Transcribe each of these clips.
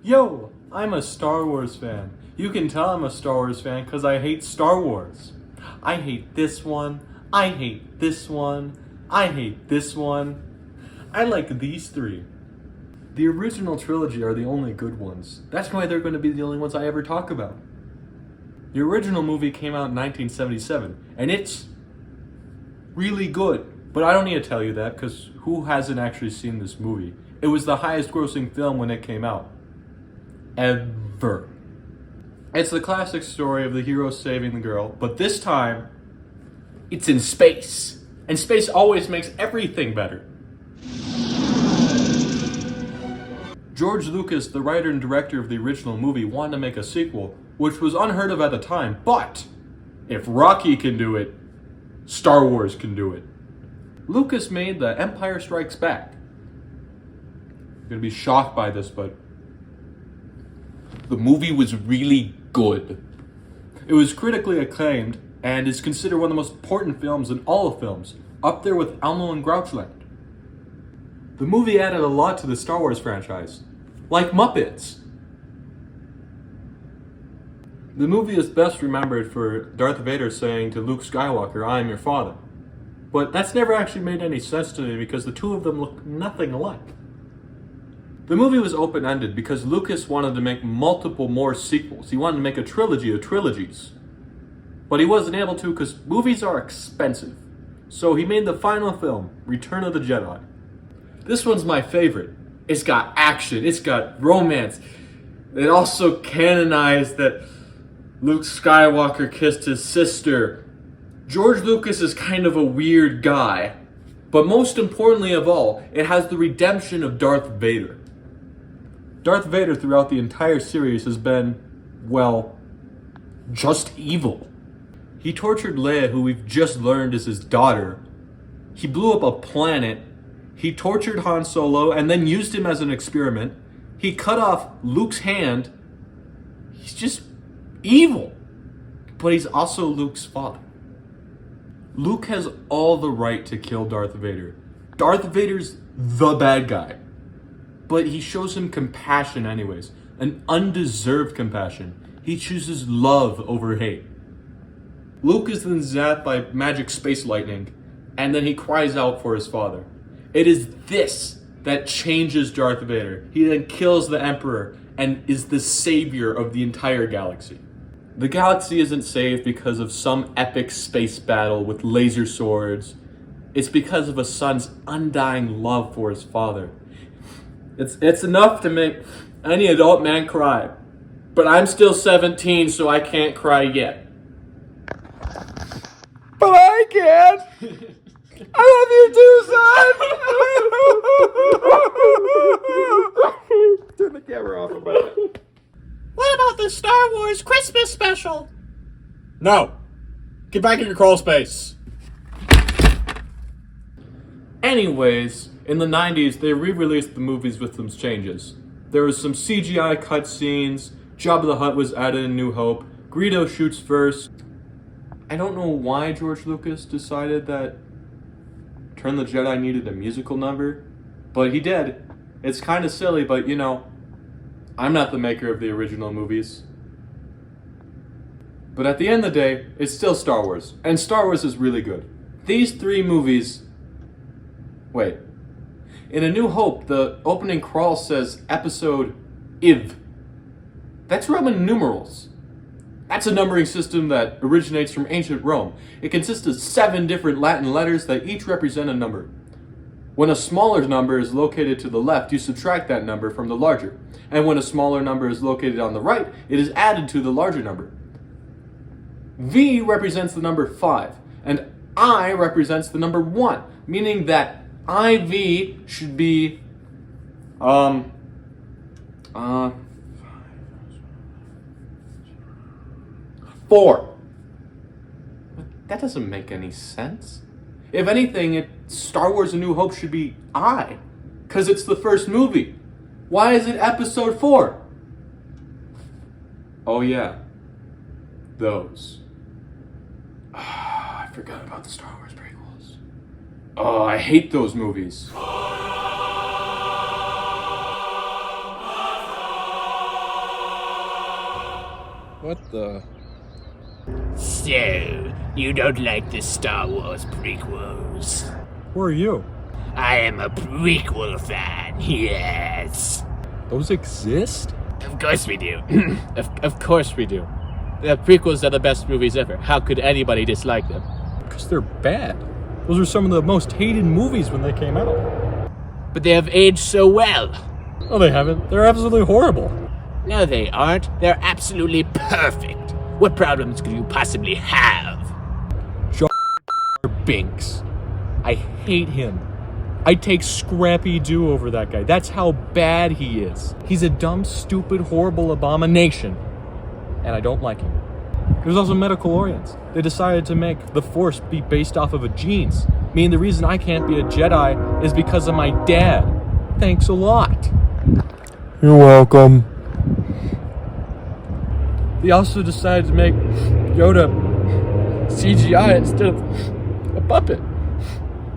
Yo, I'm a Star Wars fan. You can tell I'm a Star Wars fan because I hate Star Wars. I hate this one. I hate this one. I hate this one. I like these three. The original trilogy are the only good ones. That's why they're going to be the only ones I ever talk about. The original movie came out in 1977, and it's really good. But I don't need to tell you that because who hasn't actually seen this movie? It was the highest grossing film when it came out. Ever. It's the classic story of the hero saving the girl, but this time, it's in space. And space always makes everything better. George Lucas, the writer and director of the original movie, wanted to make a sequel, which was unheard of at the time, but if Rocky can do it, Star Wars can do it. Lucas made The Empire Strikes Back. You're gonna be shocked by this, but the movie was really good. It was critically acclaimed and is considered one of the most important films in all of films, up there with Elmo and Grouchland. The movie added a lot to the Star Wars franchise, like Muppets. The movie is best remembered for Darth Vader saying to Luke Skywalker, "I am your father." But that's never actually made any sense to me because the two of them look nothing alike. The movie was open-ended because Lucas wanted to make multiple more sequels. He wanted to make a trilogy of trilogies. But he wasn't able to because movies are expensive. So he made the final film, Return of the Jedi. This one's my favorite. It's got action, it's got romance. It also canonized that Luke Skywalker kissed his sister. George Lucas is kind of a weird guy. But most importantly of all, it has the redemption of Darth Vader. Darth Vader throughout the entire series has been, well, just evil. He tortured Leia, who we've just learned is his daughter. He blew up a planet. He tortured Han Solo and then used him as an experiment. He cut off Luke's hand. He's just evil. But he's also Luke's father. Luke has all the right to kill Darth Vader. Darth Vader's the bad guy. But he shows him compassion anyways. An undeserved compassion. He chooses love over hate. Luke is then zapped by magic space lightning, and then he cries out for his father. It is this that changes Darth Vader. He then kills the Emperor and is the savior of the entire galaxy. The galaxy isn't saved because of some epic space battle with laser swords. It's because of a son's undying love for his father. It's enough to make any adult man cry. But I'm still 17, so I can't cry yet. But I can! I love you too, son! Turn the camera off about it. What about the Star Wars Christmas special? No! Get back in your crawl space! Anyways, in the 90s, they re-released the movies with some changes. There was some CGI cutscenes, Jabba the Hutt was added in New Hope, Greedo shoots first. I don't know why George Lucas decided that Return of the Jedi needed a musical number, but he did. It's kind of silly, but you know, I'm not the maker of the original movies. But at the end of the day, it's still Star Wars, and Star Wars is really good. These three movies... Wait. In A New Hope, the opening crawl says Episode IV. That's Roman numerals. That's a numbering system that originates from ancient Rome. It consists of 7 different Latin letters that each represent a number. When a smaller number is located to the left, you subtract that number from the larger. And when a smaller number is located on the right, it is added to the larger number. V represents the number 5, and I represents the number 1, meaning that IV should be, 4. But that doesn't make any sense. If anything, Star Wars A New Hope should be I, because it's the first movie. Why is it Episode 4? Oh yeah, those. I forgot about the Star Wars prequels. Oh, I hate those movies. What the? So, you don't like the Star Wars prequels? Who are you? I am a prequel fan, yes. Those exist? Of course we do. of course we do. The prequels are the best movies ever. How could anybody dislike them? Because they're bad. Those are some of the most hated movies when they came out. But they have aged so well. No, they haven't. They're absolutely horrible. No, they aren't. They're absolutely perfect. What problems could you possibly have? Jar Binks. I hate him. I'd take Scrappy Doo over that guy. That's how bad he is. He's a dumb, stupid, horrible abomination. And I don't like him. There's also midichlorians. They decided to make the Force be based off of a genes. Meaning the reason I can't be a Jedi is because of my dad. Thanks a lot. You're welcome. They also decided to make Yoda CGI instead of a puppet.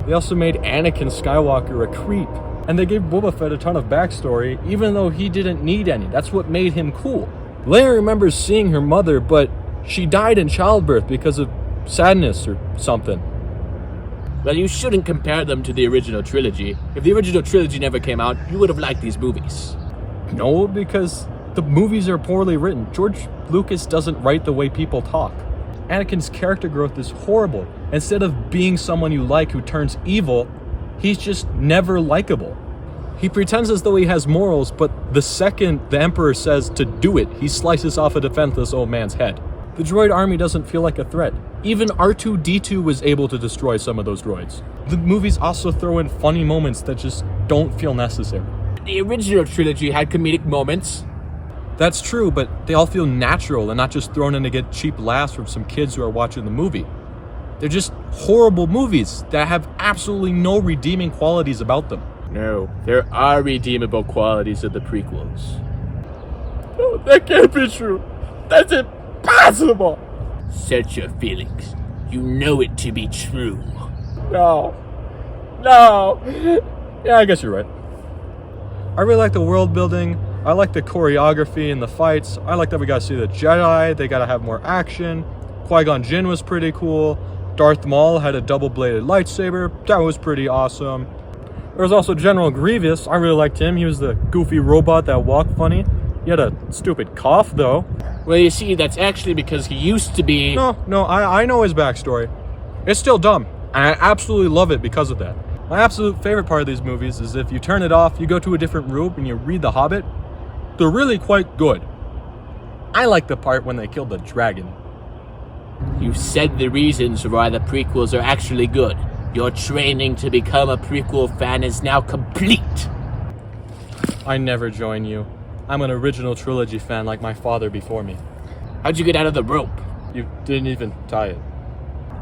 They also made Anakin Skywalker a creep. And they gave Boba Fett a ton of backstory, even though he didn't need any. That's what made him cool. Leia remembers seeing her mother, but she died in childbirth because of sadness or something. Well, you shouldn't compare them to the original trilogy. If the original trilogy never came out, you would have liked these movies. No, because the movies are poorly written. George Lucas doesn't write the way people talk. Anakin's character growth is horrible. Instead of being someone you like who turns evil, he's just never likable. He pretends as though he has morals, but the second the Emperor says to do it, he slices off a defenseless old man's head. The droid army doesn't feel like a threat. Even R2-D2 was able to destroy some of those droids. The movies also throw in funny moments that just don't feel necessary. The original trilogy had comedic moments. That's true, but they all feel natural and not just thrown in to get cheap laughs from some kids who are watching the movie. They're just horrible movies that have absolutely no redeeming qualities about them. No, there are redeemable qualities of the prequels. No, that can't be true. That's impossible. Search your feelings. You know it to be true. No. Yeah, I guess you're right. I really like the world building. I like the choreography and the fights. I like that we got to see the Jedi. They got to have more action. Qui-Gon Jinn was pretty cool. Darth Maul had a double-bladed lightsaber. That was pretty awesome. There was also General Grievous. I really liked him. He was the goofy robot that walked funny. He had a stupid cough, though. Well, you see, that's actually because he used to be... No, I know his backstory. It's still dumb. I absolutely love it because of that. My absolute favorite part of these movies is if you turn it off, you go to a different room, and you read The Hobbit. They're really quite good. I like the part when they killed the dragon. You've said the reasons why the prequels are actually good. Your training to become a prequel fan is now complete. I never join you. I'm an original trilogy fan like my father before me. How'd you get out of the rope? You didn't even tie it.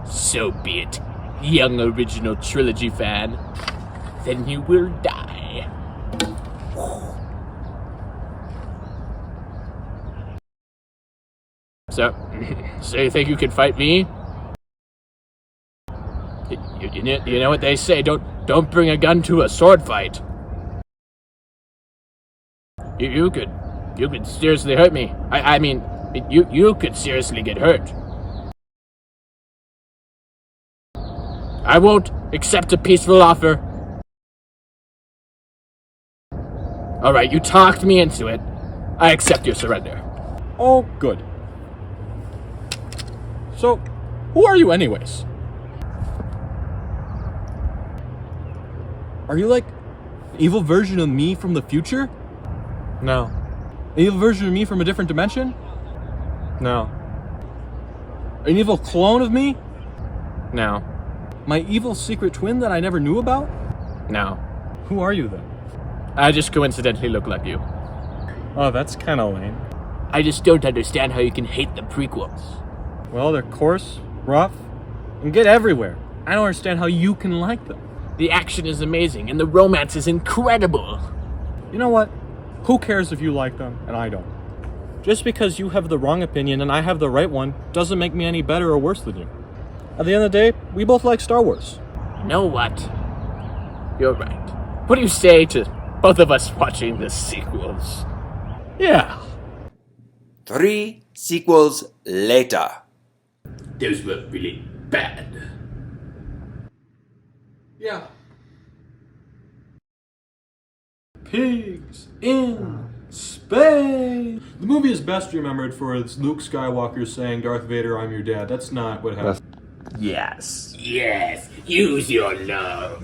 So be it, young original trilogy fan. Then you will die. So you think you can fight me? You know what they say, don't bring a gun to a sword fight. You could seriously hurt me. I mean, you could seriously get hurt. I won't accept a peaceful offer. Alright, you talked me into it. I accept your surrender. Oh, good. So, who are you anyways? Are you like an evil version of me from the future? No. An evil version of me from a different dimension? No. An evil clone of me? No. My evil secret twin that I never knew about? No. Who are you then? I just coincidentally look like you. Oh, that's kind of lame. I just don't understand how you can hate the prequels. Well, they're coarse, rough, and get everywhere. I don't understand how you can like them. The action is amazing, and the romance is incredible. You know what? Who cares if you like them, and I don't? Just because you have the wrong opinion and I have the right one doesn't make me any better or worse than you. At the end of the day, we both like Star Wars. You know what? You're right. What do you say to both of us watching the sequels? Yeah. 3 sequels later. Those were really bad. Yeah. Pigs in space! The movie is best remembered for its Luke Skywalker saying, Darth Vader, I'm your dad. That's not what happened. Yes. Yes, use your love.